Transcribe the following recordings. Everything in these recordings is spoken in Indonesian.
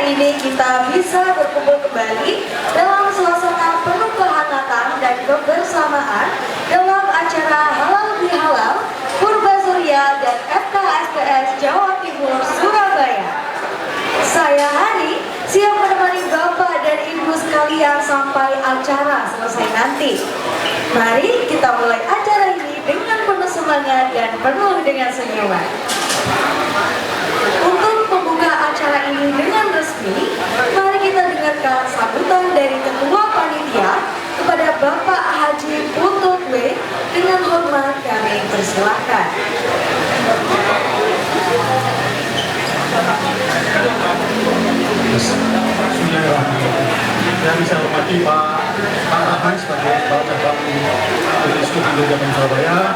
Ini kita bisa berkumpul kembali dalam suasana penuh kehangatan dan kebersamaan dalam acara Halal Bihalal Purbasurya dan FKSPS Jawa Timur Surabaya. Saya Hani siap menemani Bapak dan Ibu sekalian sampai acara selesai nanti. Mari kita mulai acara ini dengan penuh semangat dan penuh dengan senyuman. Untuk membuka acara ini dengan resmi, mari kita dengarkan sambutan dari Ketua Panitia kepada Bapak Haji Putut W. Dengan hormat kami persilahkan. Yang saya hormati Pak Rahman sebagai Kepala Cabang Institut Pendidikan Surabaya,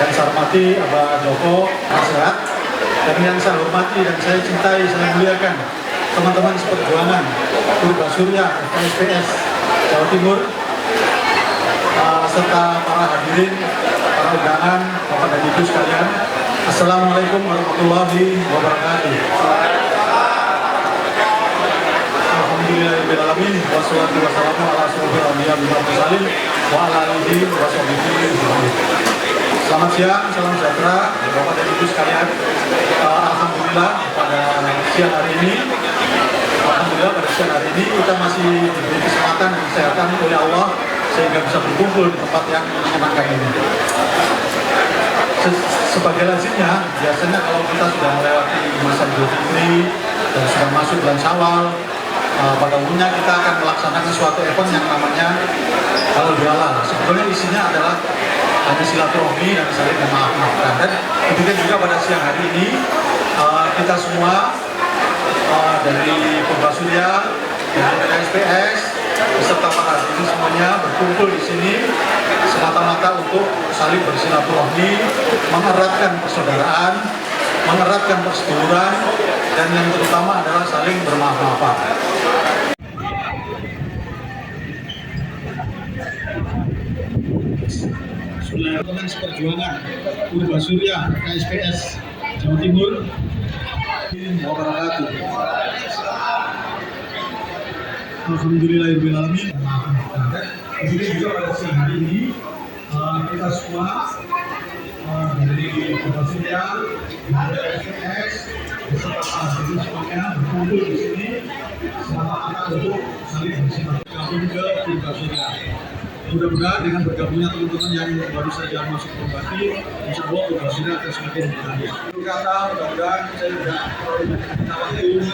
yang saya hormati Abah Joko Nasihat, dan yang saya hormati dan saya cintai, saya muliakan teman-teman seperjuangan Purbasurya FKSPS Jawa Timur, serta para hadirin, para undangan, Bapak dan Ibu sekalian. Assalamualaikum warahmatullahi wabarakatuh. Alhamdulillahirrahmanirrahim. Wassalatu wassalamu ala asyrofil anbiya wal mursalin wa ala alihi wa sahbihi. Selamat siang, salam sejahtera Bapak dan Ibu sekalian. Alhamdulillah pada siang hari ini kita masih diberi kesempatan dan kesehatan oleh Allah sehingga bisa berkumpul di tempat yang menyenangkan ini. Sebagai lazimnya, biasanya kalau kita sudah melewati masa Idul Fitri dan sudah masuk bulan Syawal, pada umumnya kita akan melaksanakan suatu event yang namanya Halal Bihalal. Sebetulnya isinya adalah hanya silaturahmi dan saling memaafkan. Dan kemudian juga pada siang hari ini kita semua dari Purbasurya, dari FKSPS beserta para hadirin semuanya berkumpul di sini semata-mata untuk saling bersilaturahmi, mengeratkan persaudaraan, mengeratkan perseduluran, dan yang terutama adalah saling bermaaf-maafan. Teman seperjuangan Purbasurya FKSPS Jawa Timur, wabarakatuh. Alhamdulillahirrahmanirrahim. Kemudian juga pada siang hari ini kita semua dari Purbasurya, dari FKSPS beserta para hadirin semuanya berkumpul di sini semata-mata untuk saling bersilaturahmi ke Purbasurya. Mudah-mudahan dengan bergabungnya teman-teman yang baru saja masuk Purbasurya, insya Allah Purbasurya akan semakin berkembang. Kata mudah-mudahan saya sudah waktu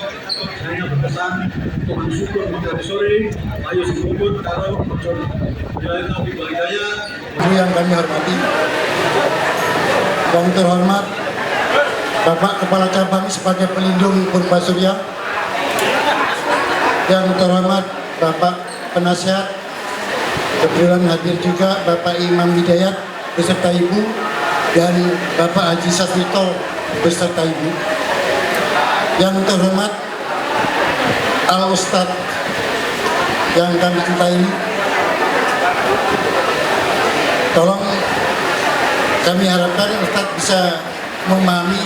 saya berpesan untuk bersyukur pada sore, ayo sekumpul taruh jalan taufik wal hidayah. Yang kami hormati, yang terhormat Bapak Kepala Cabang sebagai pelindung Purbasurya, yang terhormat Bapak Penasihat, kebetulan hadir juga Bapak Imam Hidayat beserta Ibu, dan Bapak Haji Sasmito beserta Ibu. Yang terhormat Al-Ustadz yang kami cintai, tolong kami harapkan Ustadz bisa memahami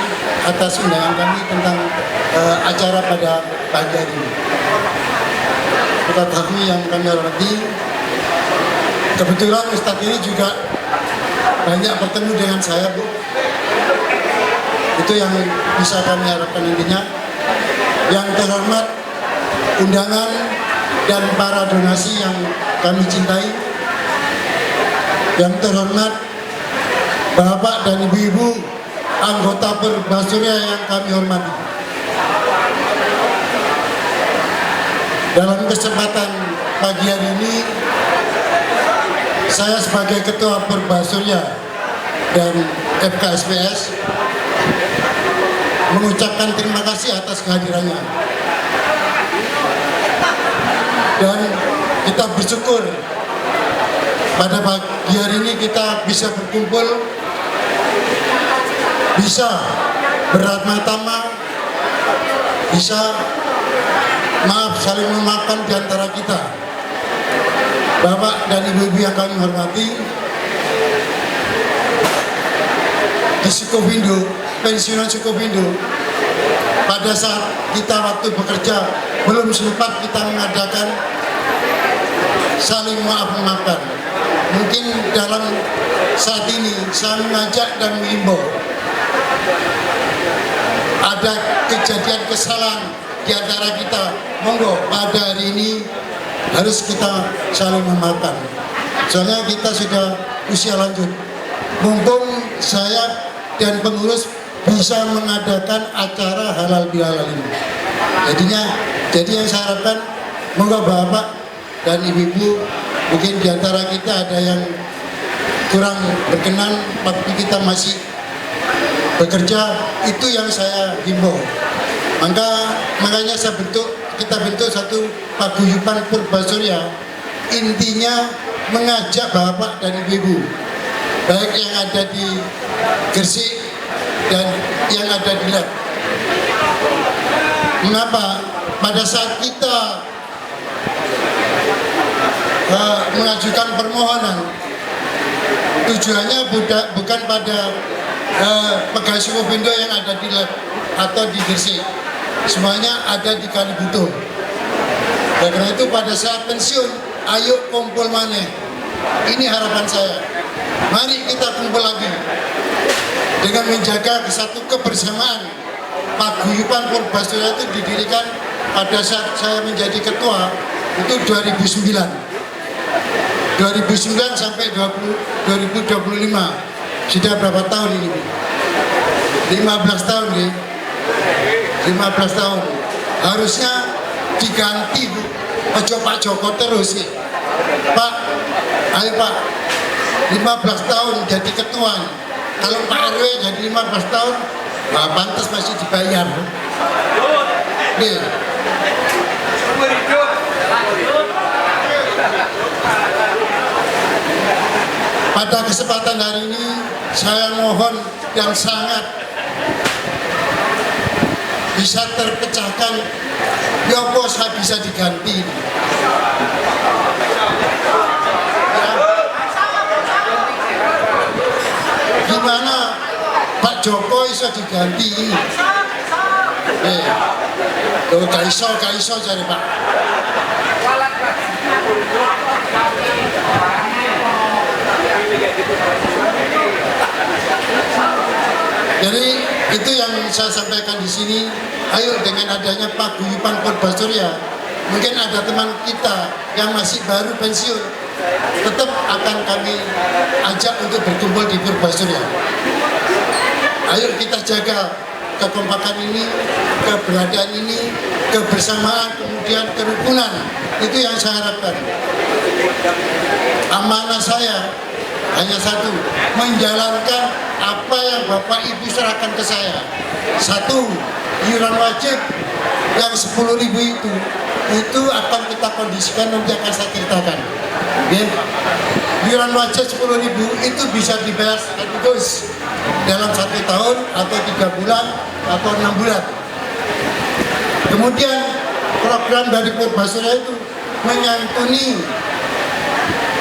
atas undangan kami tentang acara pada pagi hari ini. Ustadz Hafni yang kami hormati, kebetulan Ustadz ini juga banyak bertemu dengan saya, Bu. Itu yang bisa kami harapkan nantinya. Yang terhormat undangan dan para donasi yang kami cintai, yang terhormat Bapak dan Ibu-ibu anggota Purbasurya yang kami hormati. Dalam kesempatan pagi hari ini, saya sebagai Ketua Purbasurya dan FKSPS mengucapkan terima kasih atas kehadirannya. Dan kita bersyukur pada pagi hari ini kita bisa berkumpul, bisa beramah-tamah, bisa saling memaafkan di antara kita. Bapak dan Ibu-ibu yang kami hormati, di Sukovindo, pensiunan Sukovindo, pada saat kita waktu bekerja belum sempat kita mengadakan saling maaf-maafkan. Mungkin dalam saat ini saya mengajak dan mengimbau, ada kejadian kesalahan di antara kita, monggo pada hari ini harus kita saling memaafkan. Soalnya kita sudah usia lanjut. Mumpung saya dan pengurus bisa mengadakan acara halal bihalal ini. Jadi yang saya harapkan, monggo Bapak dan Ibu-ibu, mungkin di antara kita ada yang kurang berkenan waktu kita masih bekerja, itu yang saya himbau. Makanya kita bentuk satu paguyuban Purbasurya, intinya mengajak Bapak dan Ibu-ibu, baik yang ada di Gresik dan yang ada di Lab. Mengapa? Pada saat kita mengajukan permohonan, tujuannya bukan pada pegawai Sukovindo yang ada di Lab atau di Gresik, semuanya ada di Kalibutuh. Karena itu pada saat pensiun, ayo kumpul maneh. Ini harapan saya. Mari kita kumpul lagi dengan menjaga satu kebersamaan. Paguyuban Purbasurya itu didirikan pada saat saya menjadi ketua itu 2009 sampai 2025. Sudah berapa tahun ini? 15 tahun nih. 15 tahun. Harusnya diganti, Bu. Ojo Pak Joko terus ya. Pak, ayo Pak, 15 tahun jadi ketua. Kalau Pak RW jadi 15 tahun, nah, pantas masih dibayar. Nih. Pada kesempatan hari ini, saya mohon yang sangat bisa terpecahkan, ya bos saya bisa diganti. Gimana Pak Joko bisa diganti? Kaiso jadi Pak. Jadi itu yang saya sampaikan di sini. Ayo dengan adanya paguyuban Purbasurya, mungkin ada teman kita yang masih baru pensiun, tetap akan kami ajak untuk berkumpul di Purbasurya. Ayo kita jaga kekompakan ini, keberadaan ini, kebersamaan, kemudian kerukunan. Itu yang saya harapkan. Amanah saya hanya satu, menjalankan apa yang Bapak Ibu serahkan ke saya. Satu, iuran wajib yang 10.000 itu akan kita kondisikan, nanti akan saya ceritakan. Okay? Iuran wajib 10.000 itu bisa dibayar sekaligus dalam 1 tahun atau 3 bulan atau 6 bulan. Kemudian program dari Purbasurya itu menyantuni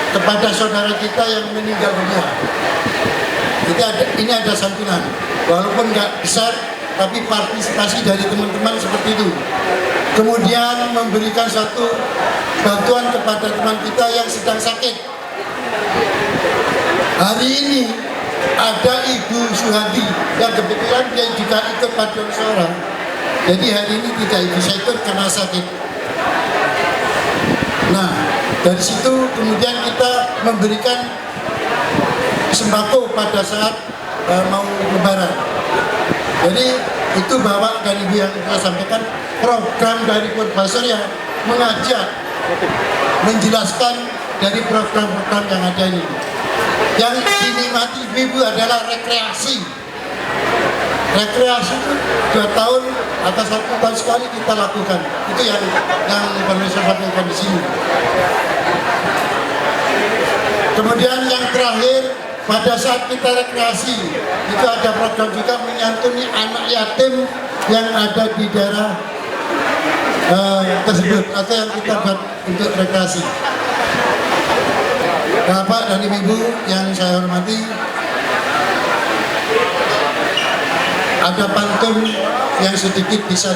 kepada saudara kita yang meninggal dunia. Ini ada santunan, walaupun nggak besar, tapi partisipasi dari teman-teman seperti itu. Kemudian memberikan satu bantuan kepada teman kita yang sedang sakit. Hari ini ada Ibu Suhadi yang kebetulan dia juga ikut paduan suara. Jadi hari ini tidak bisa ikut karena sakit. Nah, dari situ kemudian kita memberikan sembako pada saat mau lebaran. Jadi itu Bapak dan Ibu yang saya sampaikan, program dari Purbasarya mengajak, menjelaskan dari program-program yang ada ini. Yang dinikmati ibu adalah rekreasi. Rekreasi itu 2 tahun atau 1 tahun sekali kita lakukan. Itu yang perlu saya sampaikan di sini. Kemudian yang terakhir, pada saat kita rekreasi itu ada program juga menyantuni anak yatim yang ada di daerah tersebut atau yang kita buat untuk rekreasi. Bapak dan Ibu yang saya hormati, ada pantun yang sedikit bisa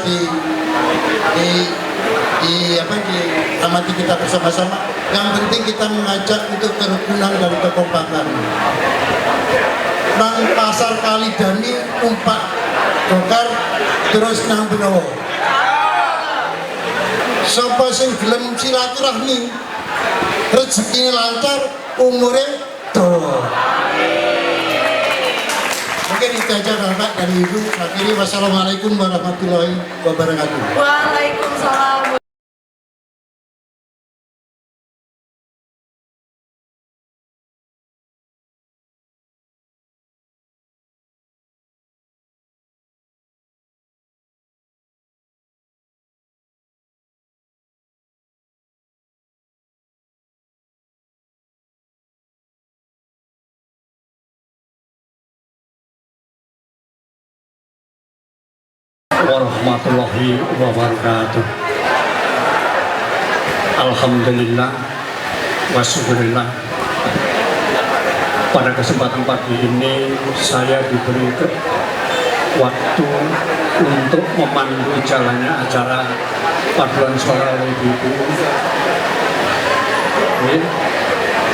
diamati kita bersama-sama. Yang penting kita mengajak untuk kerukunan dan kekompakan. Nang pasar Kalidami umpak Gokar terus nang Benowo. Sapa sing gelem silaturahmi, rezekine lancar, umure tuh. Mungkin itu aja Bapak dan Ibu. Akhirnya wassalamualaikum warahmatullahi wabarakatuh. Waalaikumsalam. Warahmatullahi wabarakatuh. Alhamdulillah wa syukurillah. Pada kesempatan pagi ini saya diberi waktu untuk memandu jalannya acara paduan suara oleh ibu.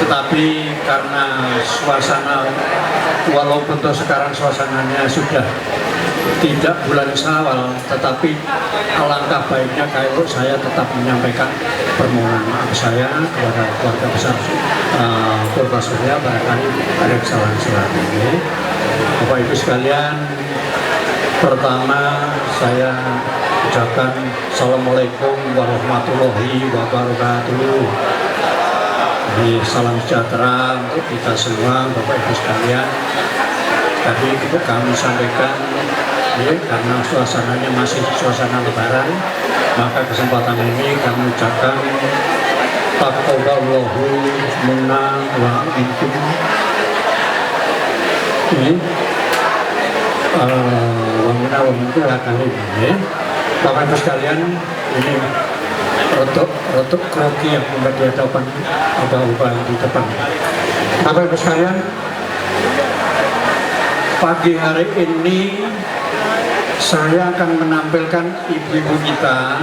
Tetapi karena suasana, walaupun sekarang suasananya sudah tidak bulan Syawal, tetapi alangkah baiknya kalau saya tetap menyampaikan permohonan maaf saya kepada keluarga besar Purbasarya barangkali ada kesalahan-kesalahan ini. Bapak Ibu sekalian, pertama saya ucapkan Assalamualaikum warahmatullahi wabarakatuh. Salam sejahtera untuk kita semua, Bapak Ibu sekalian. Tadi kami sampaikan karena suasananya masih suasana lebaran, maka kesempatan ini kami ucapkan taqabbalallahu minna wa minkum. Wa minna wa minkum kali ini. Bapak Ibu sekalian, ini rotok kroki yang membuat di hadapan ubah-ubah di depan. Bapak Ibu sekalian, pagi hari ini saya akan menampilkan ibu-ibu kita.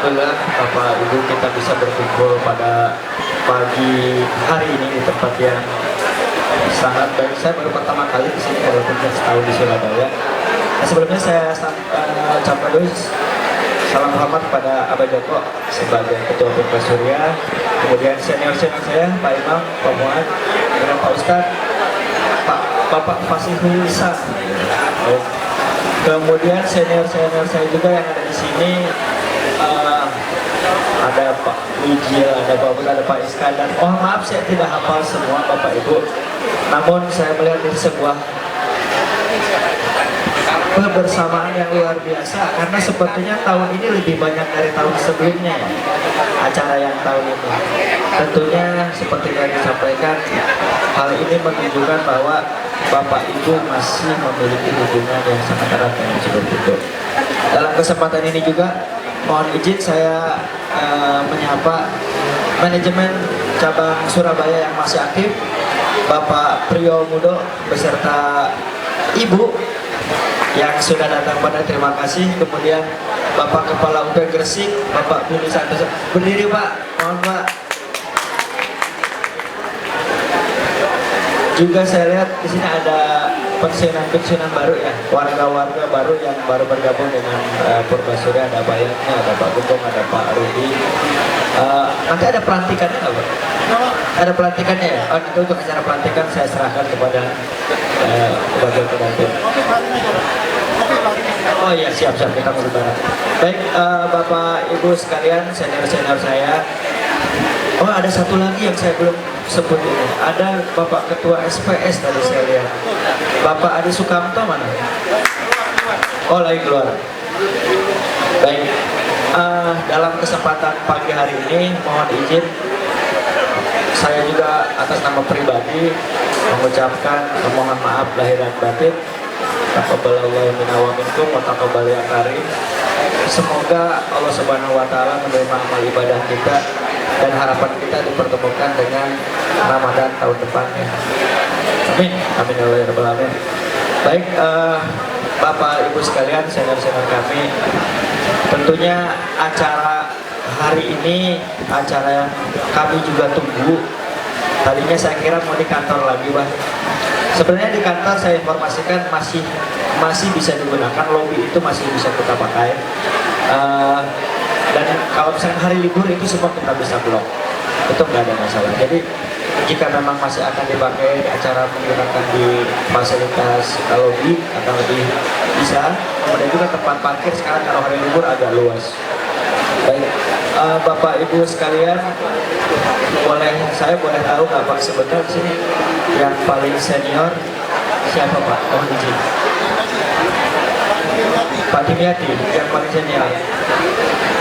Alhamdulillah Bapak Ibu kita bisa berkumpul pada pagi hari ini di tempat yang sangat baik. Saya baru pertama kali di sini walaupun sudah setahun di Surabaya. Nah, sebelumnya saya ucapkan dulu salam hormat kepada Abah Joko sebagai Ketua Purba Surya, kemudian senior-senior saya Pak Imam, Pak Muad, dan Pak Ustadz, Bapak Fasihul Lisan. Kemudian senior-senior saya juga yang ada di sini, ada Pak Wijil, ada Pak Bud, ada Pak Iskandar. Oh maaf saya tidak hafal semua Bapak Ibu. Namun saya melihat ini sebuah kebersamaan yang luar biasa karena sepertinya tahun ini lebih banyak dari tahun sebelumnya ya, acara yang tahun ini. Tentunya seperti yang disampaikan, hal ini menunjukkan bahwa Bapak Ibu masih memiliki hubungan yang sangat erat dengan seperti itu. Dalam kesempatan ini juga mohon izin saya menyapa manajemen cabang Surabaya yang masih aktif, Bapak Priyo Mudo beserta Ibu yang sudah datang pada terima kasih. Kemudian Bapak Kepala UP Gresik, Bapak Budi Santoso. Berdiri Pak, mohon Pak. Juga saya lihat di sini ada pensiunan baru ya, warga-warga baru yang baru bergabung dengan Purba Surya. Ada Bayangnya, ada Pak Gugong, ada Pak Rudi. Nanti ada pelantikannya nggak Pak? Ada pelantikannya ya? Oh, itu untuk acara pelantikan saya serahkan kepada bagian pendamping. Oh iya, siap-siap kita mau lebaran. Baik, Bapak Ibu sekalian, senior-senior saya. Oh ada satu lagi yang saya belum sebut ini. Ada Bapak Ketua SPS tadi saya lihat. Bapak Adi Sukamto mana? Oh lagi keluar. Baik, dalam kesempatan pagi hari ini mohon izin saya juga atas nama pribadi mengucapkan mohon maaf lahir dan batin. Taqabbalallahu minna wa minkum wa taqabbal ya karim. Semoga Allah Subhanahu wa taala menerima amal ibadah kita dan harapan kita dipertemukan dengan Ramadan tahun depannya. Amin. Amin ya Allah ya rabbal alamin. Baik, Bapak Ibu sekalian, senior-senior kami, tentunya acara hari ini acara yang kami juga tunggu. Tadinya saya kira mau di kantor lagi, Bang. Sebenarnya di kantor saya informasikan masih bisa digunakan, lobby itu masih bisa kita pakai. Dan kalau misalnya hari libur itu semua kita bisa blok, itu nggak ada masalah. Jadi jika memang masih akan dipakai acara menggunakan di fasilitas lobby akan lebih bisa. Kemudian juga tempat parkir sekarang kalau hari libur agak luas. Baik, Bapak Ibu sekalian, saya boleh tahu nggak Pak sebentar sini yang paling senior siapa Pak? Mohon izin. Pak Dimyati yang paling senior.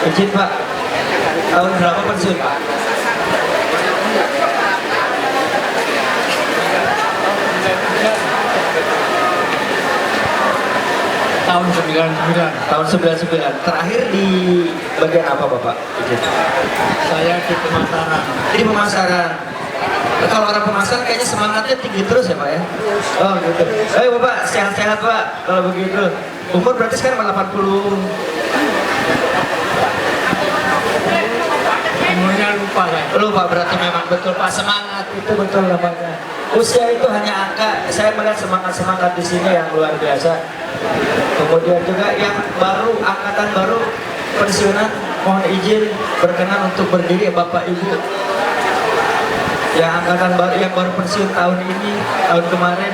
Izin Pak, tahun berapa pensiun Pak? Tahun 99. Tahun 99. Terakhir di bagian apa Bapak? Izin. Saya di pemasaran. Di pemasaran. Kalau orang pemasaran kayaknya semangatnya tinggi terus ya Pak ya? Oh gitu. Ayo Bapak, sehat-sehat Pak kalau begitu. Umur berarti sekarang 80. Umurnya lupa saya. Lupa berarti memang betul Pak, semangat itu betul namanya. Usia itu hanya angka. Saya melihat semangat di sini yang luar biasa. Kemudian juga yang baru, angkatan baru pensiunan, mohon izin berkenan untuk berdiri Bapak Ibu. Yang angkatan baru yang baru pensiun tahun ini, tahun kemarin,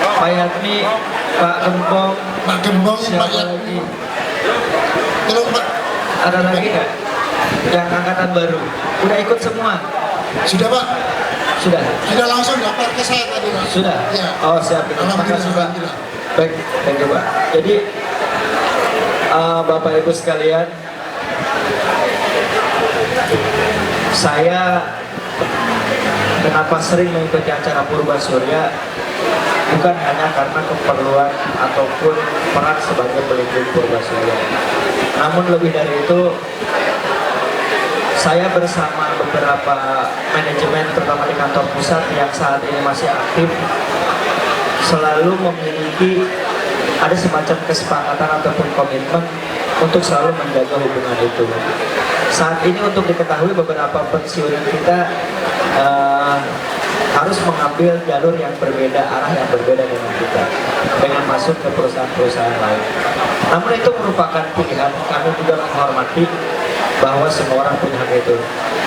Pak Yatmi, Pak Gembong, siapa Pak Yatmi. lagi? Kalau Pak, Ada lagi nggak? Yang angkatan baru, udah ikut semua? sudah Pak, Sudah. sudah langsung daftar ke saya tadi Pak. Sudah? Ya. Oh siap, terima kasih Pak. Baik, thank you Pak. Jadi Bapak Ibu sekalian, saya kenapa sering mengikuti acara Purba Surya bukan hanya karena keperluan ataupun peran sebagai pelindung Purba Surya. Namun lebih dari itu, saya bersama beberapa manajemen terutama di kantor pusat yang saat ini masih aktif selalu memiliki ada semacam kesepakatan ataupun komitmen untuk selalu menjaga hubungan itu. Saat ini untuk diketahui beberapa pensiunan kita harus mengambil jalur yang berbeda, arah yang berbeda dengan kita, dengan masuk ke perusahaan-perusahaan lain. Namun itu merupakan pilihan, kami juga menghormati bahwa semua orang punya hak itu.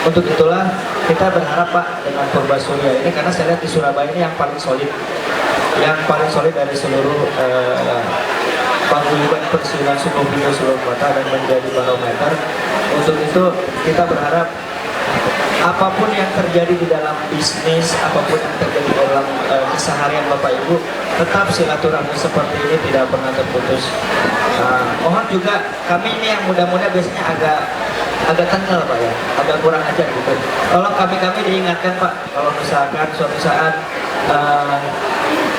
Untuk itulah kita berharap Pak dengan Purba Surya ini, karena saya lihat di Surabaya ini yang paling solid dari seluruh paguyuban pensiunan suku Bugis seluruh kota dan menjadi barometer. Untuk itu kita berharap apapun yang terjadi di dalam bisnis, apapun yang terjadi dalam keseharian Bapak Ibu, tetap silaturahmi seperti ini tidak pernah terputus. Mohon juga kami ini yang muda-muda biasanya agak tenggelam Pak ya, agak kurang ajar gitu. Tolong kami diingatkan Pak, kalau misalkan suatu saat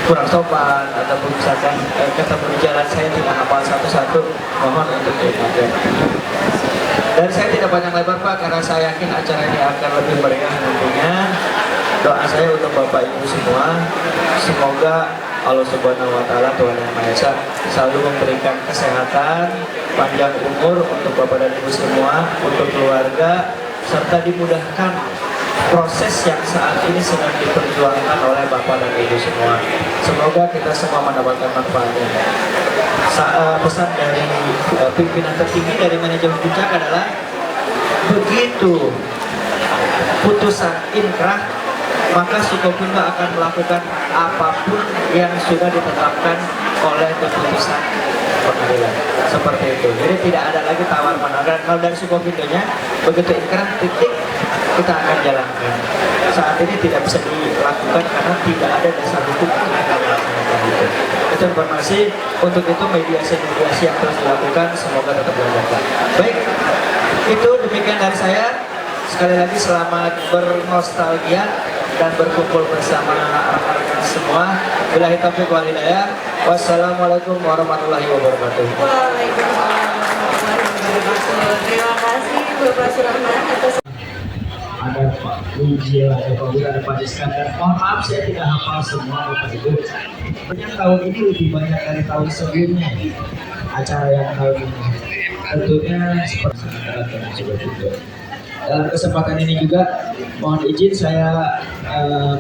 kurang sopan ataupun misalkan ketemu di jalan saya tidak hafal satu-satu, mohon untuk diingatkan. Dan saya tidak panjang lebar Pak, karena saya yakin acara ini akan lebih meriah nantinya. Doa saya untuk Bapak Ibu semua, semoga Allah Subhanahu wa Ta'ala, Tuhan Yang Maha Esa, selalu memberikan kesehatan, panjang umur untuk Bapak dan Ibu semua, untuk keluarga, serta dimudahkan proses yang saat ini sedang diperjuangkan oleh Bapak dan Ibu semua. Semoga kita semua mendapatkan manfaatnya. Pesan dari pimpinan tertinggi dari manajemen puncak adalah, begitu putusan inkrah, maka Sukopindo akan melakukan apapun yang sudah ditetapkan oleh keputusan pengadilan. Seperti itu. Jadi tidak ada lagi tawar menawar. Kalau dari Sukopindonya, begitu inkrah titik, kita akan jalankan. Saat ini tidak bisa dilakukan karena tidak ada dasar hukum untuk kita melaksanakan itu. Itu informasi. Untuk itu mediasi yang terus dilakukan, semoga tetap dilakukan. Baik, itu demikian dari saya. Sekali lagi selamat bernostalgia dan berkumpul bersama rekan-rekan semua. Billahi taufiq wal hidayah. Wassalamualaikum warahmatullahi wabarakatuh. Waalaikumsalam warahmatullahi wabarakatuh. Terima kasih Bapak Surahman atas Ada Pak Wijil, ada Pak Wira, ada Pak Iskandar. Mohon maaf saya tidak hafal semua Bapak Ibu. Sebenarnya tahun ini lebih banyak dari tahun sebelumnya acara yang tahun ini. Tentunya seperti itu. Dalam kesempatan ini juga mohon izin saya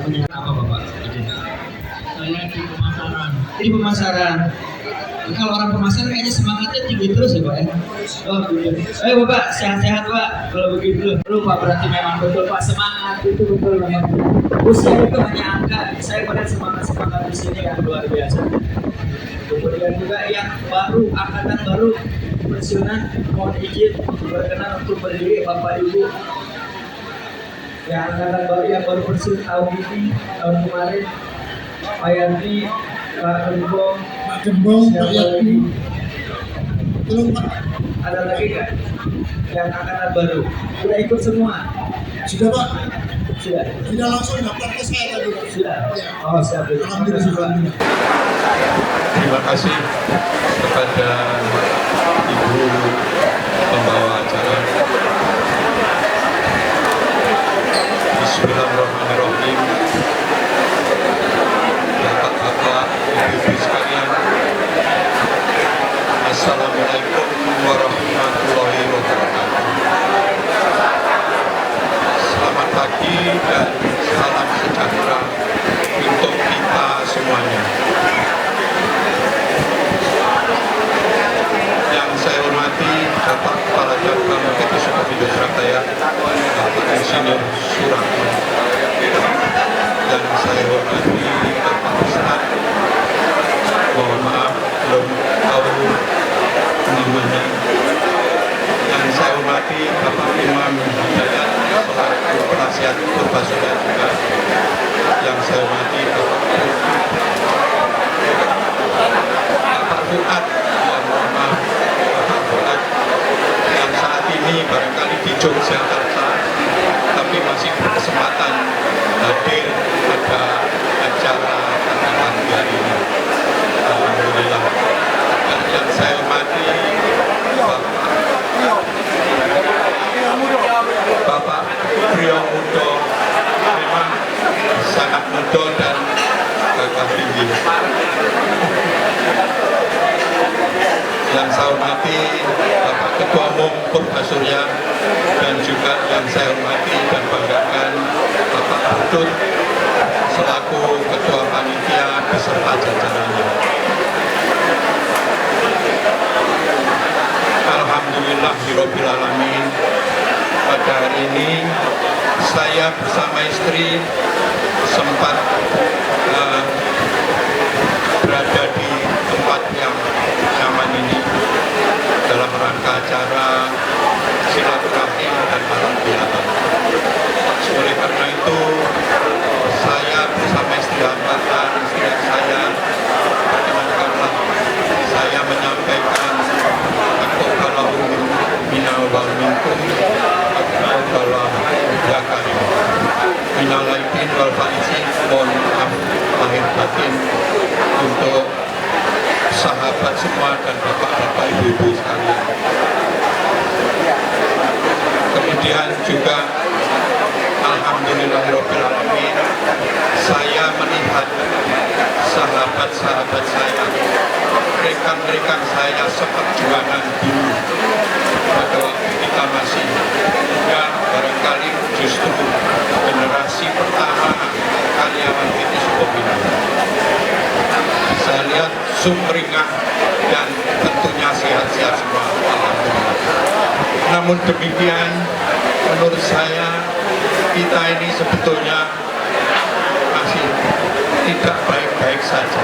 menyerahkan apa Bapak? Izin. Saya di pemasaran. Di pemasaran. Kalau orang pemasaran kayaknya semangatnya tinggi terus ya Pak ya. Oh gitu. Ayo Bapak, sehat-sehat Pak. Kalau begitu, lupa berarti memang betul Pak, semangat itu betul memang. Usia itu hanya angka. Saya pada semangat di sini yang luar biasa. Kemudian juga yang baru, angkatan baru pensiunan, mohon izin berkenan untuk berdiri Bapak Ibu. Yang angkatan baru yang baru pensiun tahun ini, tahun kemarin, Pak Yanti, Pak Gembong, Pak Yanti. Belum Pak. Ada lagi nggak yang angkatan baru? Sudah ikut semua? Sudah Pak. Sudah. Sudah langsung daftar ke saya tadi Pak. Sudah. Ya. Oh siap. Alhamdulillah. Terima kasih kepada Ibu pembawa acara. Bismillahirrahmanirrahim. Bapak-bapak, ibu-ibu sekalian, Assalamualaikum warahmatullahi wabarakatuh. Selamat pagi dan salam sejahtera untuk kita semuanya. Yang saya hormati Bapak Kepala Cabang PT Sukopindo Surabaya, Bapak Insinyur Surahman. Dan saya hormati Bapak Ustaz, mohon maaf belum tahu namanya. Yang saya hormati Bapak Imam Hidayat selaku penasihat Purba Surya juga. Yang saya hormati Bapak Fuad, mohon maaf Bapak Fuad yang saat ini barangkali di Yogyakarta tapi masih berkesempatan hadir pada acara pagi hari ini. Alhamdulillah. Dan yang saya hormati Bapak Priyo Mudo, memang sangat muda dan Yang saya hormati Bapak Ketua Umum Purba Surya, dan juga yang saya hormati dan banggakan Bapak Putut selaku Ketua Panitia beserta jajarannya. Alhamdulillahirabbil alamin. Pada hari ini saya bersama istri sempat berada di tempat yang nyaman ini dalam rangka acara silaturahim dan halal bihalal. Oleh karena itu saya bersama istri hambatan, istri saya, perkenankanlah saya menyampaikan taqabbalallahu minna wa minkum taqabbalallahu ya karim. Minal aidin wal faizin, mohon maaf lahir batin untuk sahabat semua dan bapak-bapak, ibu-ibu sekalian. Kemudian juga alhamdulillahirabbil alamin, saya melihat sahabat-sahabat saya, rekan-rekan saya seperjuangan dulu pada waktu kita masih muda, barangkali justru generasi pertama karyawan PT Sukopindo. Saya lihat sumringah dan tentunya sehat-sehat semua, alhamdulillah. Namun demikian, menurut saya kita ini sebetulnya masih tidak baik-baik saja.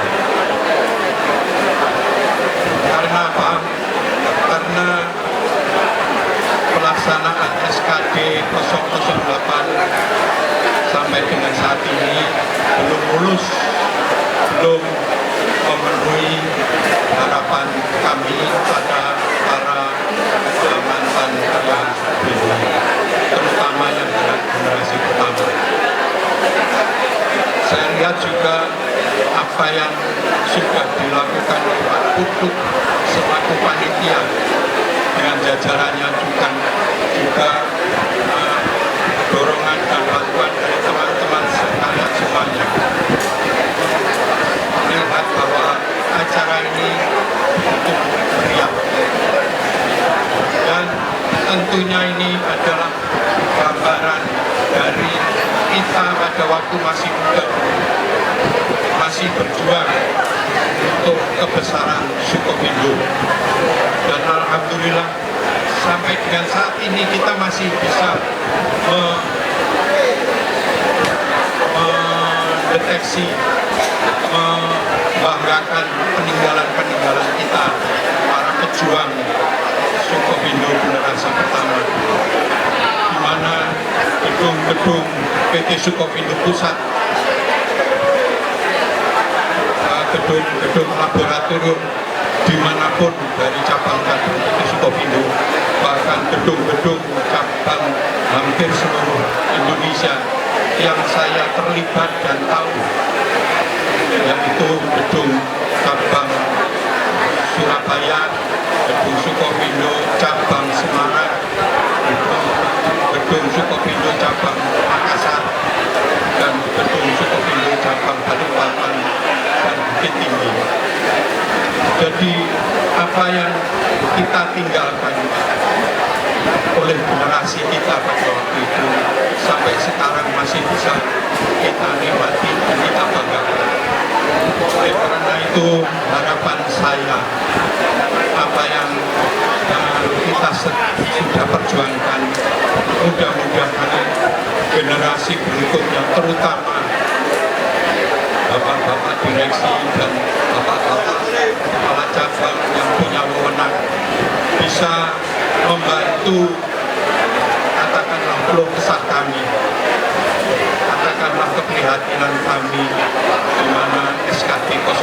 Karena apa? Karena pelaksanaan SKD 008 sampai dengan saat ini belum mulus, belum memenuhi harapan kami pada para mantan karyawan Sukopindo, terutama yang generasi pertama. Saya lihat juga apa yang sudah dilakukan Pak Putut selaku panitia dengan jajarannya juga dorongan dan bantuan dari teman-teman sekalian semuanya. Melihat bahwa acara ini cukup meriah, dan tentunya ini adalah gambaran dari kita pada waktu masih muda, masih berjuang untuk kebesaran Sukopindo. Dan alhamdulillah sampai dengan saat ini kita masih bisa mendeteksi, membanggakan peninggalan-peninggalan kita, para pejuang Sukopindo generasi pertama, di mana gedung-gedung PT Sukopindo Pusat, gedung-gedung laboratorium dimanapun dari cabang-cabang PT Sukopindo, bahkan gedung-gedung cabang hampir seluruh Indonesia yang saya terlibat dan tahu, yaitu gedung cabang Surabaya, gedung Sukopindo cabang Semarang, gedung Sukopindo cabang Makassar, dan gedung Sukopindo cabang Balikpapan dan Bukit Tinggi. Jadi apa yang kita tinggalkan oleh generasi kita pada waktu itu sampai sekarang masih bisa kita nikmati dan kita banggakan. Oleh karena itu harapan saya, apa yang kita sudah perjuangkan, mudah-mudahan generasi berikutnya, terutama bapak-bapak direksi dan bapak-bapak kepala cabang yang punya wewenang, bisa membantu, katakanlah keluh kesah kami, katakanlah keprihatinan kami, di mana SKD 008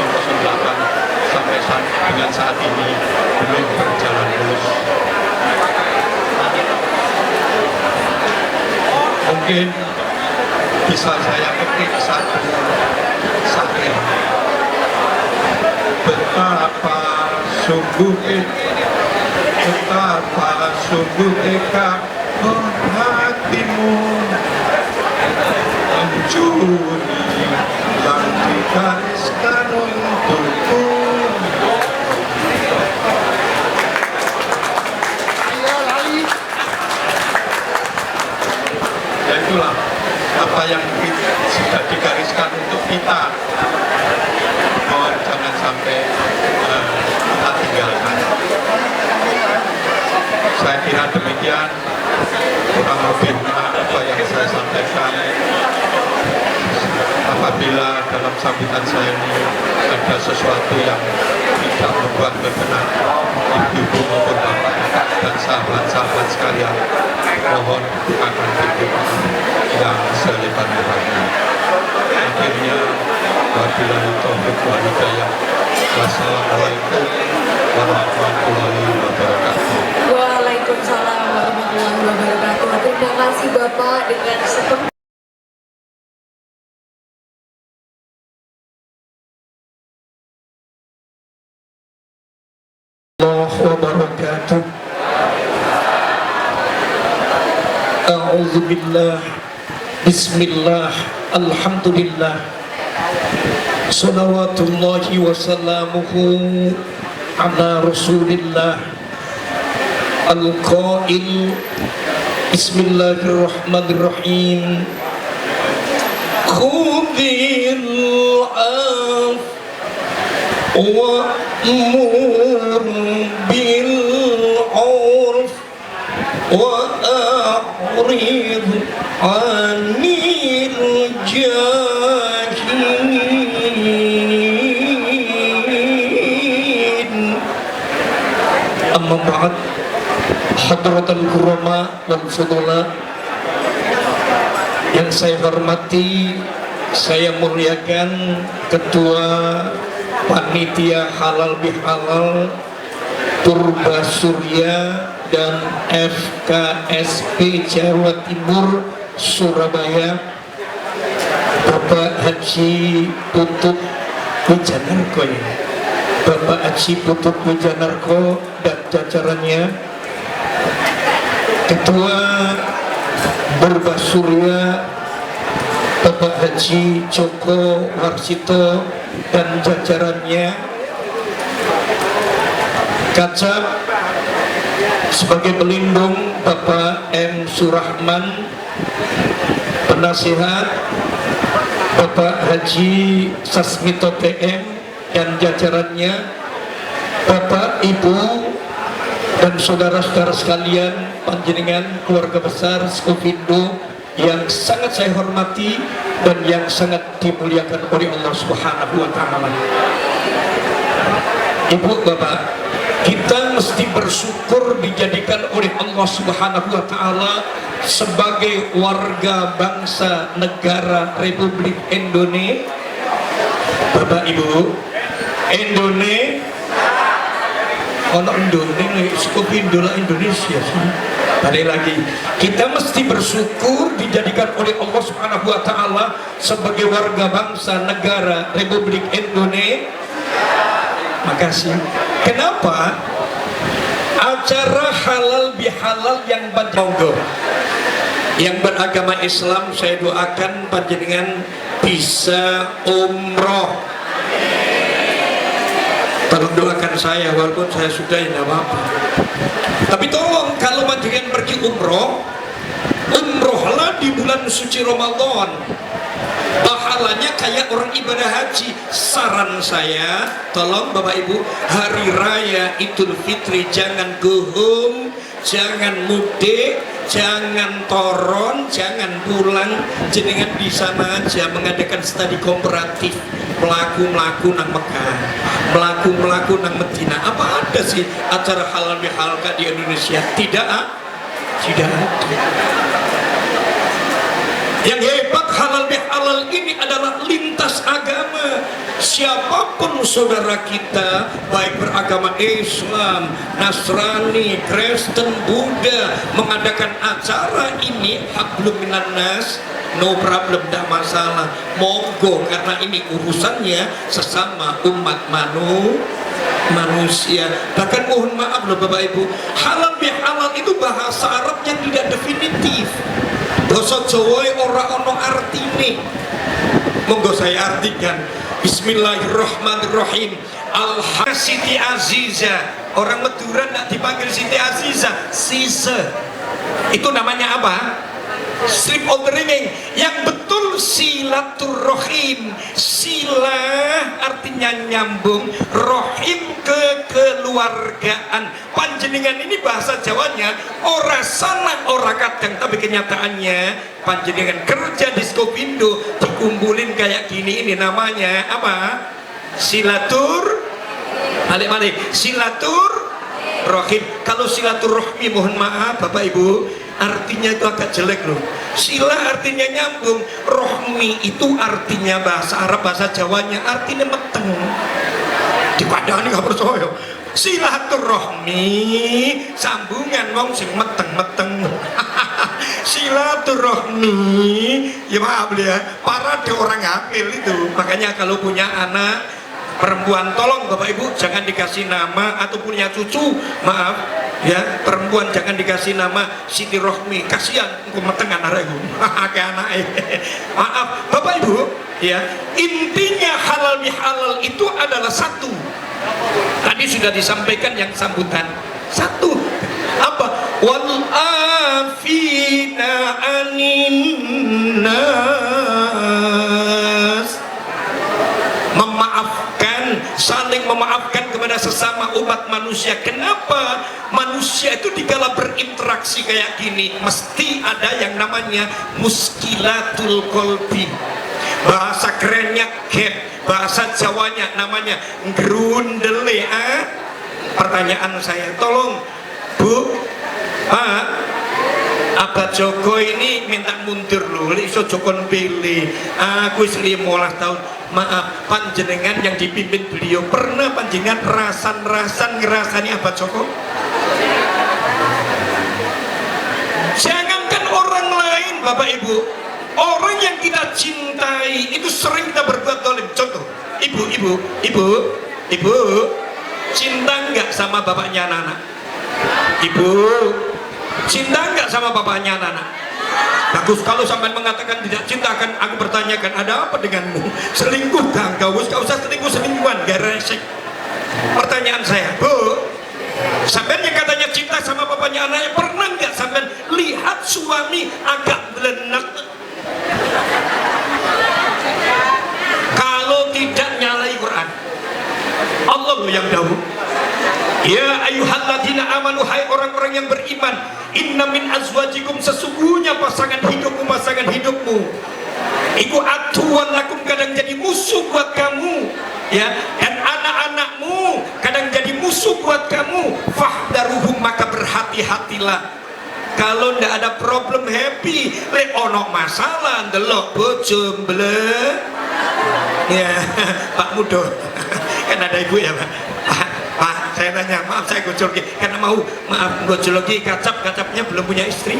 sampai dengan saat ini belum berjalan mulus. Mungkin bisa saya ketik satu sahih, betapa sungguh teka hatimu mencuri yang digariskan untukku. demikian kurang lebihnya apa yang saya sampaikan. Apabila dalam sambutan saya ini ada sesuatu yang tidak membuat berkenan ibu-ibu maupun bapak dan sahabat-sahabat sekalian, mohon akan dibuka yang selebar-lebarnya. Akhirnya, wabillahi taufiq wal hidayah. Wassalamualaikum warahmatullahi wabarakatuh. Waalaikumsalam warahmatullahi wabarakatuh. Terima kasih Bapak dengan sepenuh wabarakatuh. A'udzu billah. Bismillah. Alhamdulillah. Shalawatullahi wa salamuhu ala Rasulillah. Al-Qail. Bismillahirrahmanirrahim. Khudhil af وأمر بالعرف وأعرض عن الجاهلين أما بعد حضرة الكرماء والفضلاء yang saya hormati, saya muliakan Ketua Panitia Halal Bihalal Purba Surya dan FKSP Jawa Timur Surabaya, Bapak Haji Putut Wijanarko, Bapak Haji Putut Wijanarko dan jajarannya, Ketua Purba Surya Bapak Haji Joko Warsito dan jajarannya, Kacab sebagai pelindung Bapak M. Surahman, penasihat Bapak Haji Sasmito TM dan jajarannya, Bapak Ibu dan saudara-saudara sekalian, panjenengan keluarga besar Skopindo yang sangat saya hormati dan yang sangat dimuliakan oleh Allah Subhanahu wa Ta'ala. Ibu bapak, kita mesti bersyukur dijadikan oleh Allah Subhanahu wa Ta'ala sebagai warga bangsa negara Republik Indonesia. Bapak ibu, Indonesia Indonesia. Balik lagi, kita mesti bersyukur dijadikan oleh Allah Subhanahu wa Ta'ala sebagai warga bangsa negara Republik Indonesia. Makasih. Kenapa? Acara halal bihalal yang monggo, yang beragama Islam, saya doakan panjenengan bisa umroh. Tolong doakan saya, walaupun saya sudah tidak apa-apa. Tapi tolong kalau panjenengan pergi umrohlah di bulan suci Ramadan. Pahalanya kayak orang ibadah haji. Saran saya, tolong Bapak Ibu, hari raya Idul Fitri jangan go home, jangan mudik, jangan toron, jangan pulang, jenengan di sana aja mengadakan studi komparatif, melaku nang Mekah, melaku nang Medina. Apa ada sih acara halal bihalal di Indonesia? Tidak ada. Yang hebat halal bihalal ini adalah lintas agama. Siapapun saudara kita, baik beragama Islam, Nasrani, Kristen, Buddha, mengadakan acara ini hablum minan nas, no problem, tidak masalah, monggo, karena ini urusannya sesama umat manusia. Bahkan mohon maaf loh Bapak Ibu, halal bihalal itu bahasa Arab yang tidak definitif. Basa Jawa ora ono artine. Monggo saya artikan. Bismillahirrahmanirrahim. Siti Aziza. Orang Madura tidak dipanggil Siti Aziza, Sise. Itu namanya apa? Slip of the ringing. Yang betul silaturrohim. Sila artinya nyambung, rohim kekeluargaan. Panjenengan ini bahasa Jawanya ora salah ora kadang, tapi kenyataannya panjenengan kerja di Skopindo dikumpulin kayak gini, ini namanya apa? Balik silaturrohim. Kalau silaturrohmi, mohon maaf Bapak Ibu, artinya itu agak jelek loh. Sila artinya nyambung, rohmi itu artinya bahasa Arab, bahasa Jawanya artinya meteng. Dipadani gak percaya. Silaturrohmi sambungan wong sing meteng-meteng. Silaturrohmi, ya maaf ya, para orang hamil itu. Makanya kalau punya anak perempuan, tolong Bapak Ibu jangan dikasih nama, atau punya cucu, maaf ya, perempuan jangan dikasih nama Siti Rohmi, kasihan aku metengan arahku ke anak. Maaf Bapak Ibu ya, intinya halal bihalal itu adalah satu. Tadi sudah disampaikan yang sambutan satu, apa? Wal afina anin nas, memaafkan, saling memaafkan kepada sesama umat manusia. Kenapa? Manusia itu dikala berinteraksi kayak gini mesti ada yang namanya muskilatul kolbi. Bahasa kerennya gap, bahasa Jawanya namanya grundele. Pertanyaan saya, tolong Bu, Pak, Abah Joko ini minta mundur loh, iso Jokon pilih. Aku 15 tahun. Maaf, panjenengan yang dipimpin beliau pernah panjenengan rasan-rasan ngerasani Abah Joko? Jangankan orang lain Bapak Ibu, orang yang kita cintai itu sering kita berbuat zalim. Contoh, ibu, cinta nggak sama bapaknya anak-anak? Ibu, cinta nggak sama bapaknya anak-anak? Bagus, kalau sampai mengatakan tidak cinta, akan aku pertanyakan, ada apa denganmu? Selingkuh kan kau? Gak usah selingkuhan, gak resik. Pertanyaan saya, Bu, sampai yang katanya cinta sama bapaknya anaknya, pernah nggak sampai lihat suami agak belenak? Kalau tidak, nyalai Quran. Allah loh yang dahulu. Ya ayyuhalladzina amanu, hai orang-orang yang beriman, inna min azwajikum, sesungguhnya pasangan hidupmu iku atuwan lakum, kadang jadi musuh buat kamu ya, dan anak-anakmu kadang jadi musuh buat kamu. Fahdaruhum, maka berhati-hatilah. Kalau ndak ada problem happy, lek ono masalah ndelok bojo mble ya. Pak Mudo kan ada ibu ya Pak, saya tanya, maaf saya gojol karena mau, maaf gojol lagi, kacapnya belum punya istri.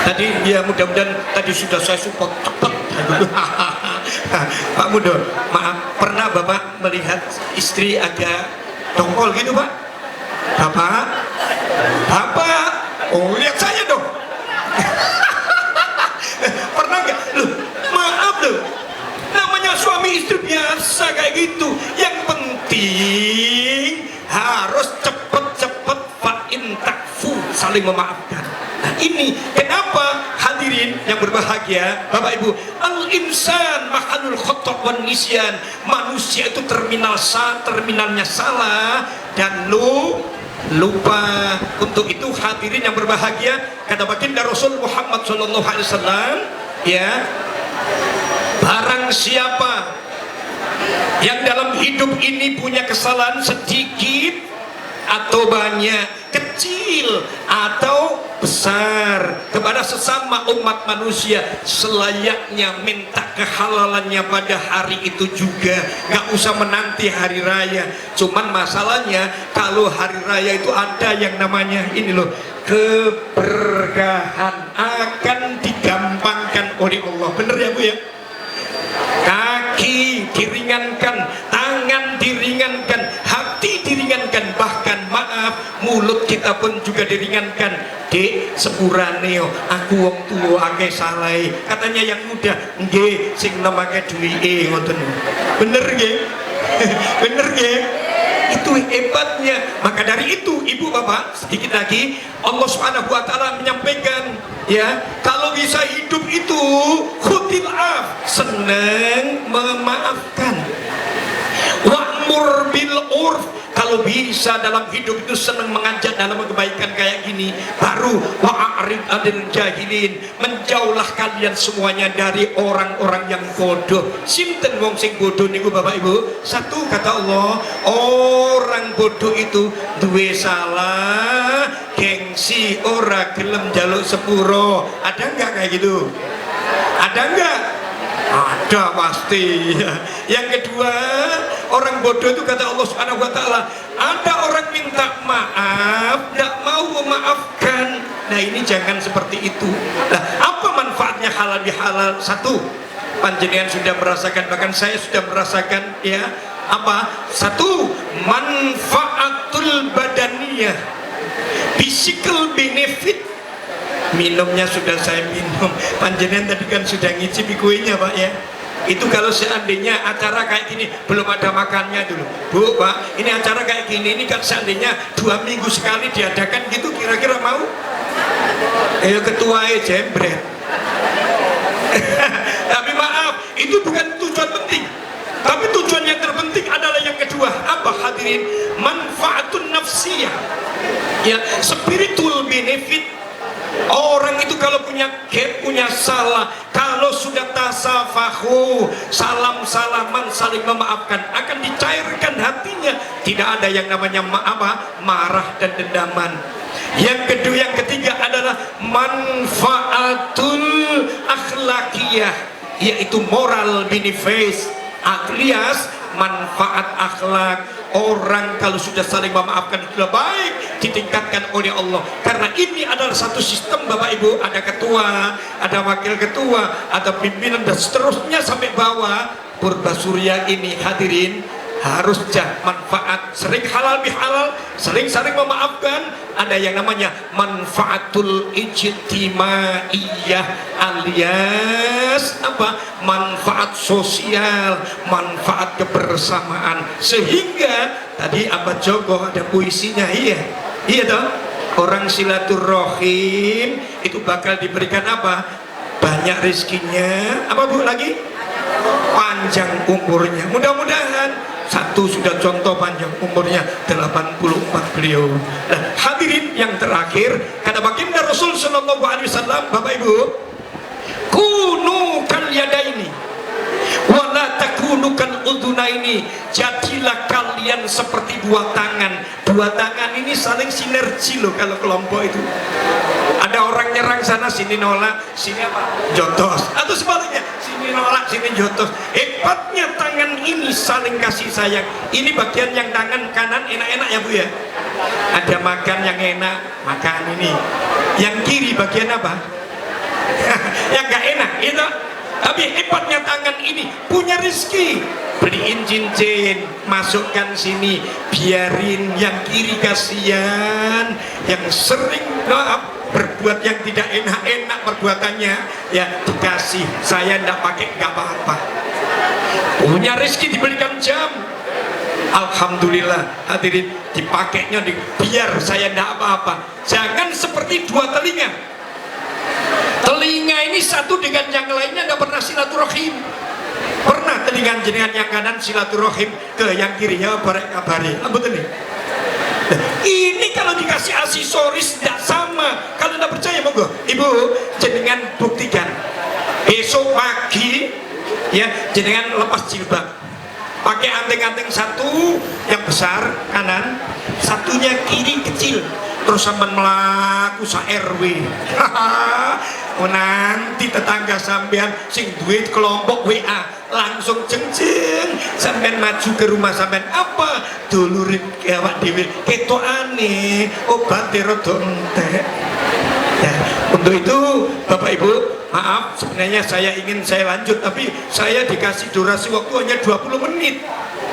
Tadi ya, mudah-mudahan tadi sudah saya support cepet. Pak Mudo, maaf, pernah Bapak melihat istri agak dongkol gitu Pak? Bapak, oh lihat saya dong. Pernah nggak? Loh, maaf loh, namanya suami istri biasa kayak gitu. Yang penting harus cepet-cepet fa'in takfu, saling memaafkan. Nah ini kenapa hadirin yang berbahagia Bapak Ibu, al-insan mahalul khotok wan nisyan, manusia itu terminalnya salah dan lupa. Untuk itu hadirin yang berbahagia, kata baginda Rasul Muhammad SAW ya, barang siapa yang dalam hidup ini punya kesalahan sedikit atau banyak, kecil atau besar kepada sesama umat manusia, selayaknya minta kehalalannya pada hari itu juga, nggak usah menanti hari raya. Cuman masalahnya kalau hari raya itu ada yang namanya ini loh, keberkahan akan digampangkan oleh Allah. Bener ya Bu ya? Kaki diringankan, tangan diringankan, hati diringankan, bahkan maaf, mulut kita pun juga diringankan. Dek, sepurane yo, aku wong tuwa akeh saleh. Katanya yang muda, nggih, sing nemake duwike ngoten. Bener nggih? Bener nggih? Itu hebatnya. Maka dari itu Ibu Bapak, sedikit lagi Allah Subhanahu wa taala menyampaikan ya, kalau kalau bisa hidup itu khutil af, seneng memaafkan. Wa'mur bil urf, kalau bisa dalam hidup itu senang mengajak dalam kebaikan kayak gini. Baru wa'arid adil jahilin, menjauhlah kalian semuanya dari orang-orang yang bodoh. Sinten wong sing bodoh niku Bapak Ibu? Satu, kata Allah, orang bodoh itu duwe salah gengsi, ora gelem jaluk sepuro. Ada enggak kayak gitu? Ada enggak? Ada pasti. Yang kedua, orang bodoh itu kata Allah Subhanahu wa taala, ada orang minta maaf, tidak mau memaafkan. Nah, ini jangan seperti itu. Nah, apa manfaatnya halal bihalal? Satu, panjenengan sudah merasakan, bahkan saya sudah merasakan, ya. Apa? Satu, manfaatul badaniyah, physical benefit. Minumnya sudah saya minum, panjenengan tadi kan sudah ngicipi kuenya Pak ya. Itu kalau seandainya acara kayak gini belum ada makannya dulu, Bu Pak, ini acara kayak gini, ini kan seandainya 2 minggu sekali diadakan gitu, kira-kira mau? Ketuanya jembret. Tapi maaf, itu bukan tujuan penting. Tapi tujuan yang terpenting adalah yang kedua. Apa hadirin? Manfaatun nafsiyah, ya, spiritual benefit. Orang itu kalau punya gap, punya salah, kalau sudah tasafahu, salam-salaman, saling memaafkan, akan dicairkan hatinya. Tidak ada yang namanya marah dan dendaman. Yang kedua, yang ketiga adalah manfaatul akhlakiyah, yaitu moral benefit, alias manfaat akhlak. Orang kalau sudah saling memaafkan sudah baik, ditingkatkan oleh Allah. Karena ini adalah satu sistem Bapak Ibu, ada ketua, ada wakil ketua, ada pimpinan dan seterusnya sampai bawah. Purbasurya ini hadirin harus manfaat, sering halal bihalal, sering memaafkan. Ada yang namanya manfaatul ijtimaiyah, alias apa? Manfaat sosial, manfaat kebersamaan. Sehingga tadi Abah Joko ada puisinya, iya toh, orang silaturahim itu bakal diberikan apa? Banyak rezekinya, apa Bu lagi? Panjang umurnya. Mudah-mudahan. Satu sudah contoh panjang umurnya 84 beliau. Nah, hadirin yang terakhir, kata baginda Rasul sallallahu alaihi wasallam, Bapak Ibu, kunu kal yadaini wala takunu kal udunaini, jadilah kalian seperti dua tangan. Dua tangan ini saling sinergi loh kalau kelompok itu. Ada orang nyerang sana, sini nolak, sini apa? Jotos. Atau sebaliknya, sini nolak, sini jotos. Hebatnya tangan ini saling kasih sayang. Ini bagian yang tangan kanan enak-enak ya Bu ya. Ada makan yang enak, makan ini. Yang kiri bagian apa? Yang gak enak, itu. Tapi hebatnya tangan ini punya rezeki. Beliin cincin, masukkan sini, biarin yang kiri kasihan, yang sering berbuat yang tidak enak-enak perbuatannya, ya dikasih. Saya ndak pakai, nggak apa-apa. Punya rezeki diberikan jam, alhamdulillah hadirin, dipakainya biar saya ndak apa-apa. Jangan seperti dua telinga. Telinga ini satu dengan yang lainnya nggak pernah silaturahim. Pernah telinga jenengan yang kanan silaturahim ke yang kirinya barek kabari, betul nih. Nah, ini kalau dikasih aksesoris tidak sama. Kalau tidak percaya monggo Ibu jenengan buktikan. Besok pagi ya jenengan lepas jilbab, pakai anting-anting satu yang besar kanan, satunya kiri kecil, terus sampean melaku sa RW. Nanti tetangga sampean sing duit kelompok WA langsung jeng-jeng sampean maju ke rumah sampean, apa dulurin awak dhewe ketokane obate rada entek. Ya, untuk itu Bapak Ibu, maaf sebenarnya saya ingin saya lanjut, tapi saya dikasih durasi waktu hanya 20 menit.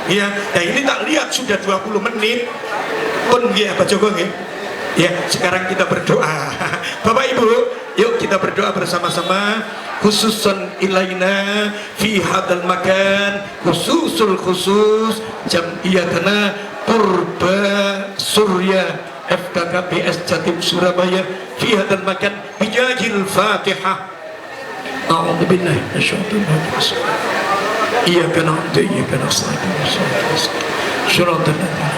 Ya, nah ini tak lihat sudah 20 menit pun ya Pak Joko nggih. Ya, sekarang kita berdoa. Bapak Ibu, yuk kita berdoa bersama-sama. Khususun ilaina fi hadal makan, khususul khusus jam'iyatana Purbasurya FKKPS Jatim Surabaya fi hadzal makan bijahil Fatihah. A'udzu billahi minasyaitonir rajim. Iyyaka na'budu wa iyyaka nasta'in. Shiratal ladzina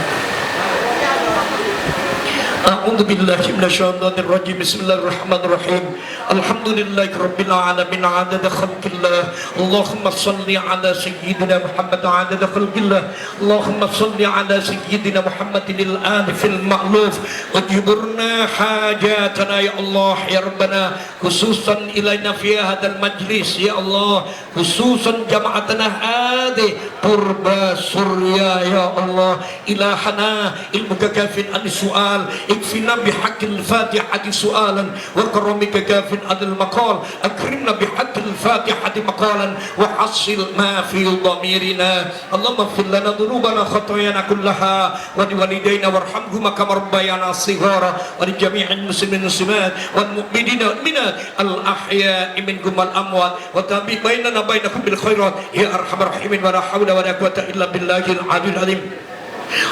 A'udzu billahi minasyaitonir rajim. Bismillahirrahmanirrahim. Alhamdulillahi rabbil alamin adada khalqillah. Allahumma shalli ala sayyidina Muhammad adada khalqillah. Allahumma shalli ala sayyidina Muhammadin al-alifil ma'luf. Wajburna hajatana ya Allah ya Rabbana, khususan ilaina fi hadzal majlis ya Allah, khususan jama'atana hadhi purba surya ya Allah. Ilahana ilmuka kafin an su'al, ikfina bihaqqil fatihati su'alan wa karamika kafin adil maqal, akrimna bihaqqil fatihati maqalan wa hasil ma fi dhamirina. Allahumma ighfir lana dhunubana khatayana kullaha wa liwalidayna warhamhuma kama rabbayana shighara wa li jami'il muslimin muslimat wal mu'minina wal mu'minat al ahya'i minkum wal amwat wa tabi bainana bainakum bil khairat ya arhamar rahimin wa la hawla wa la quwwata illa billahil aliyyil azim.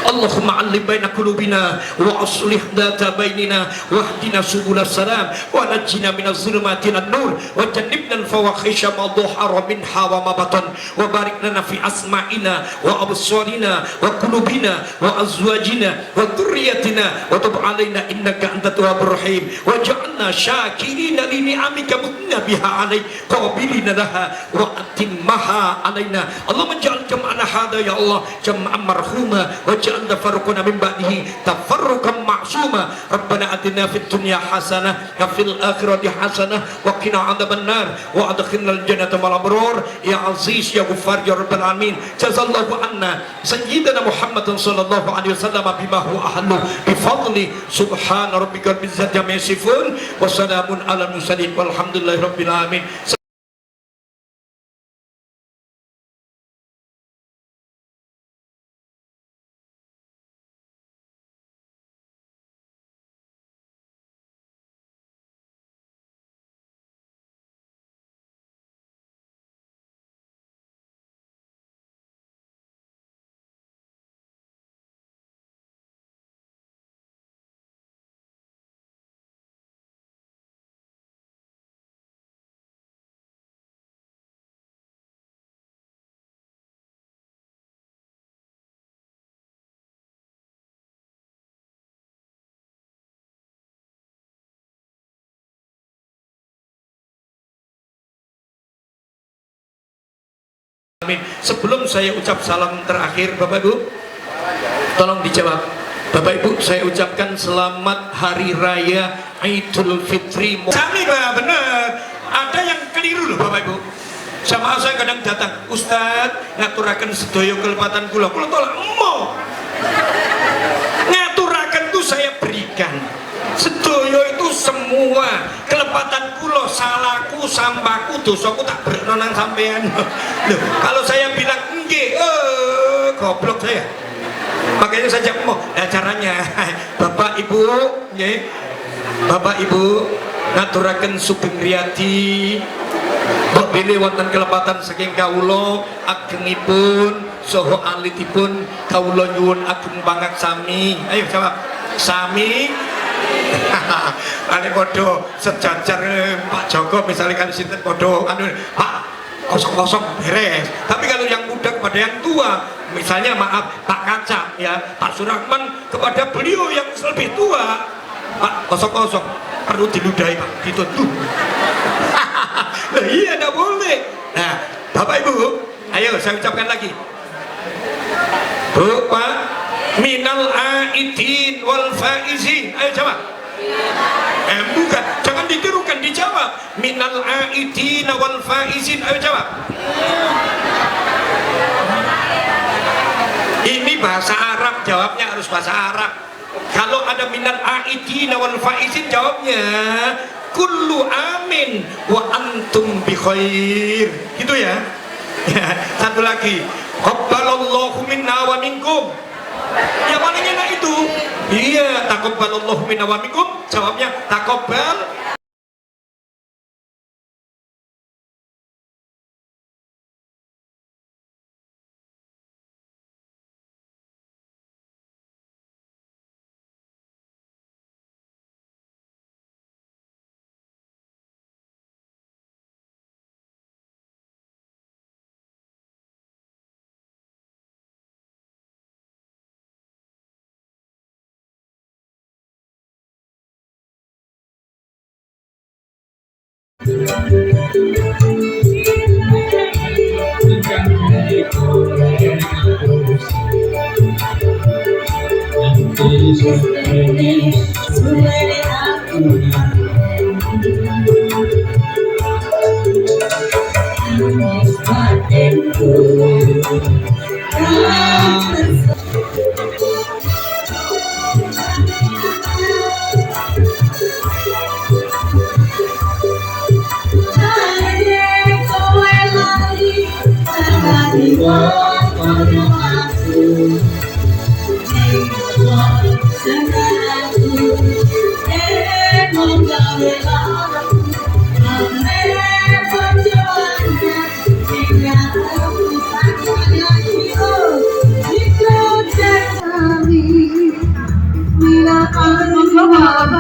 Allahumma allim baina qulubina wa aslih data bainina wahdina subulas salam wa najjina minaz zulumati ilan nur wa jannibna al-fawahisha ma dhahara minha wa ma batan wa barik lana fi asma'ina wa absarina wa qulubina wa azwajina wa dhurriyyatina wa tub alaina innaka antat tawwabur rahim wa ja'alna syakirina li ni'amika mutna biha alai qabilina laha wa atimmaha alaina. Allahumma ja'al jam'ana hadha ya Allah jam'an marhuma waj'al tafarruqana min ba'dihi tafarruqan ma'suma. Rabbana atina fid dunya hasanah wa fil akhirati hasanah wa qina adzabannar wa adkhilnal jannata ma'al abrar ya aziz ya ghaffar ya rabbal alamin. Jazallahu anna sayyidina Muhammadin sallallahu alaihi wasallam bima huwa ahlu bi fadli subhana rabbikal izzati amma yasifun wa salamun alal mursalin walhamdulillahi rabbil alamin. Amin. Sebelum saya ucap salam terakhir, Bapak Ibu, tolong dijawab. Bapak Ibu, saya ucapkan selamat Hari Raya Idul Fitri. Sami Pak, bener. Ada yang keliru loh Bapak Ibu. Sama saya kadang datang, Ustadz, ngaturakan sedaya kelepatan kula. Kula tolak, mau. Ngaturakan itu saya berikan. Sedoyo itu semua kelepatan kulo, salahku, sampahku, dosaku tak berenang sampean. Loh, kalau saya bilang enggak, goblok saya. Makanya saja mau caranya Bapak Ibu, nggih. Bapak Ibu ngaturaken Sugeng Riyadi mbok bilih wonten kelepatan saking kawula agengipun saha alitipun kawula nyuwun ageng banget sami. Ayo jawab. Sami. Ane podo sejajar Pak Joko misalnya kan sinten podo anu Pak kosong-kosong beres. Tapi kalau yang muda kepada yang tua, misalnya maaf Pak Kaca ya, Pak Surahman kepada beliau yang lebih tua, Pak kosong-kosong perlu diludahi Pak, ditutup. Nah, iya tidak boleh. Nah Bapak Ibu, ayo saya ucapkan lagi. Bu Pak, minal aidin wal faizin. Ayo coba. Bukan, jangan ditirukan, dijawab. Minal aidin wal faizin. Ayo jawab. Ini bahasa Arab, jawabnya harus bahasa Arab. Kalau ada minal aidin wal faizin, jawabnya kullu amin wa antum bi khair. Gitu ya. Satu lagi. Qabbalallahu minna wa minkum. Ya paling enak itu. Iya, taqabbalallahu minna wa minkum. Jawabnya taqabbal Bapak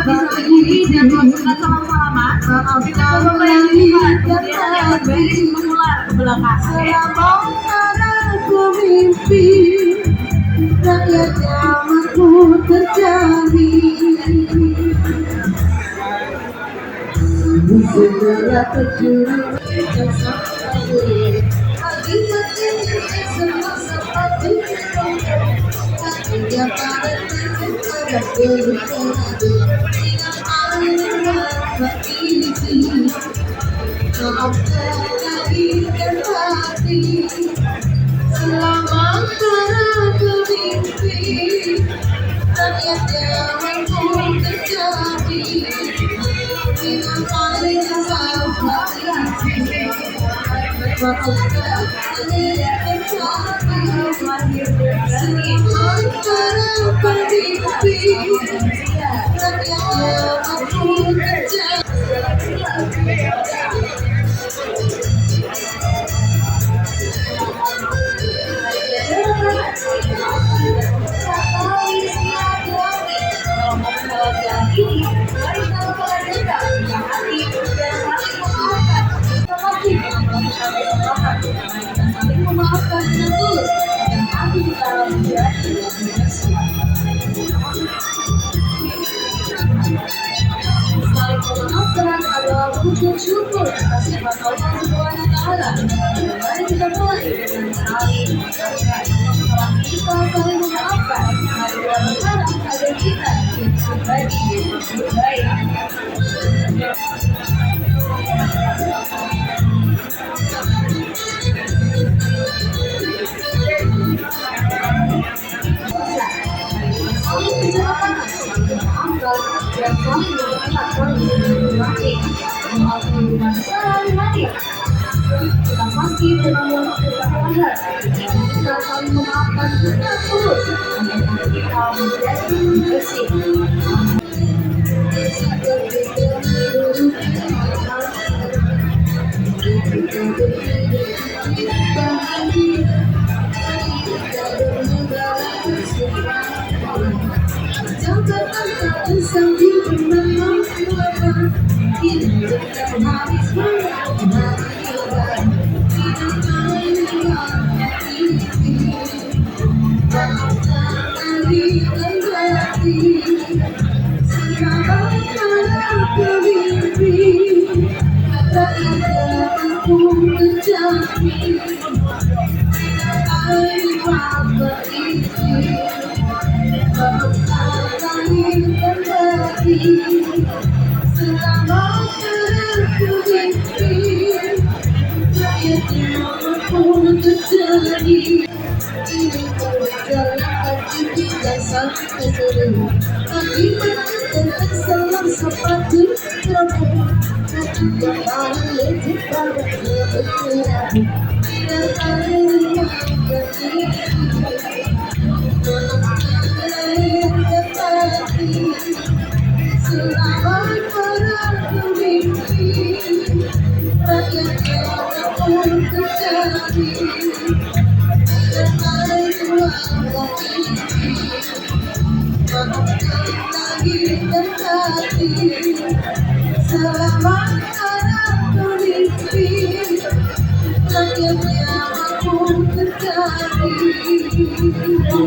bisa berdiri dan melakukan salam-salaman. Kita coba yang ini Pak, kemudian yang berbaris mengular ke belakang. Aku mimpi rakyat zamanku terjadi. Segala kejuruan yang sampai akibatnya semua sepatu tidak pada ada perubahan tidak ada ini maafkan lagi dan hati selama para mimpi rakyat zamanku terjadi dengan paling sabar maafkan lagi dan hati selama para mimpi rakyat zamanku terjadi. Wujud syukur atas sifat Allah Subhanahu wa Ta'ala. Mari kita mulai dengan saling mengucapkan. Setelah kita saling memaafkan, mari kita berharap agar kita berbagi yang lebih baik. Saling menjawabkan, saling memaafkan, dan saling berharap masing-masing. Maafkan sehari-hari. Kita pasti benar-benar bersabar. Kita saling memaafkan kita terus sampai kita menjadi bersih. Jabatan tak sambil menang. Kita habis berjalan, kita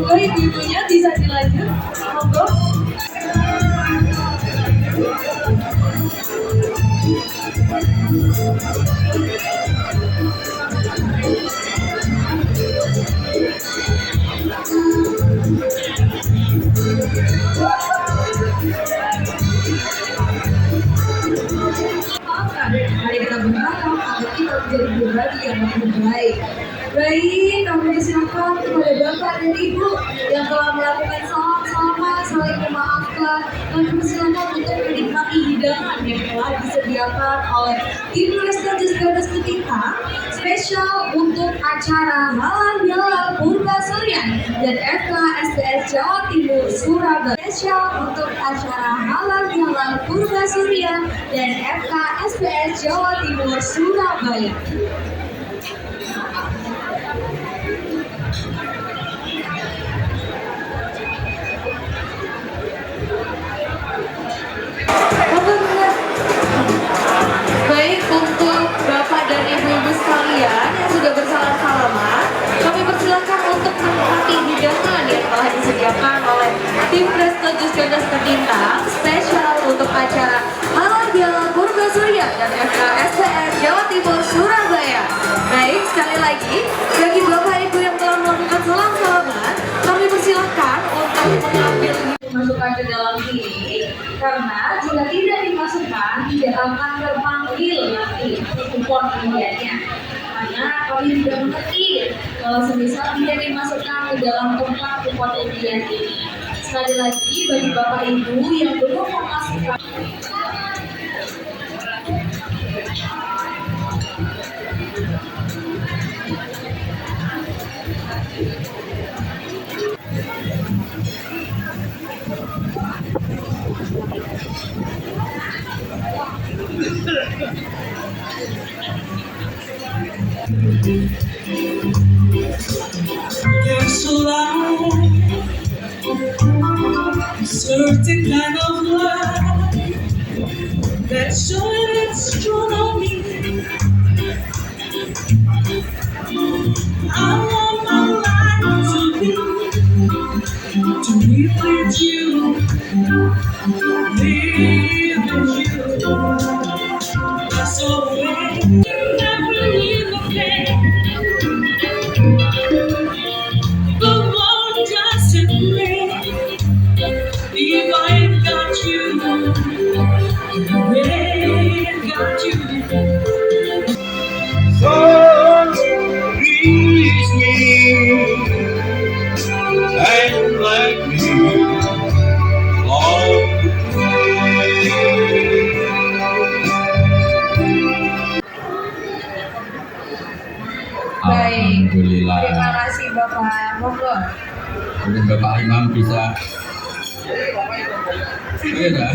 Baik, ibunya bisa dilanjut, monggo. menjadi pribadi yang lebih baik. Baik, kami persilakan kepada Bapak dan Ibu yang telah melakukan salam-salaman, saling memaafkan. Kami persilakan untuk menikmati hidangan yang telah disediakan oleh tim Restoran Gadas Ketintang spesial untuk acara Halal Bihalal Purbasurian dan FKSDS Jawa Timur Surabaya. Spesial untuk acara Halal Bihalal Purbasurian dan FKSDS Jawa Timur Surabaya. Baik, untuk Bapak dan Ibu-Ibu sekalian yang sudah bersalam-salaman, kami persilakan untuk menikmati hidangan yang telah disediakan oleh tim Resto Jus Gadas Ketintang spesial untuk acara Halal Bihalal Purbasurian dan FKSDS Jawa Timur Surabaya. Baik, sekali lagi, bagi Bapak Ibu yang telah melakukan salam-salaman, kami persilakan untuk mengambil Dimasukkan ke dalam ini karena jika tidak dimasukkan tidak akan terpanggil nanti kupon undiannya. Karena kami tidak mengerti kalau semisal tidak dimasukkan ke dalam tempat kupon undian ini. Sekali lagi bagi Bapak Ibu yang belum memasukkan There's a light, a certain kind of light that shines strong on me. I want my life to be with you, live with you. So when you never leave again. The world doesn't rain if I ain't got you. Ain't got you. So please me and let me love baik. Alhamdulillah. Terima kasih Bapak. Monggo. Mungkin Bapak Imam bisa. Iya dah.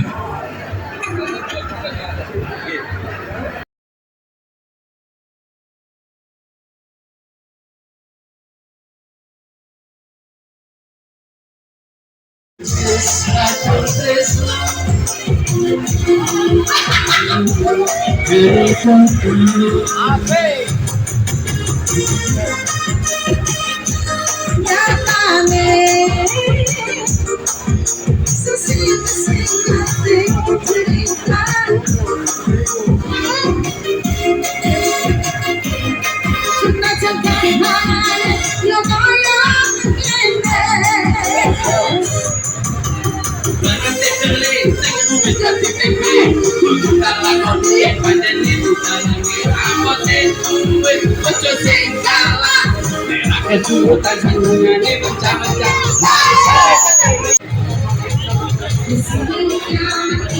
di sini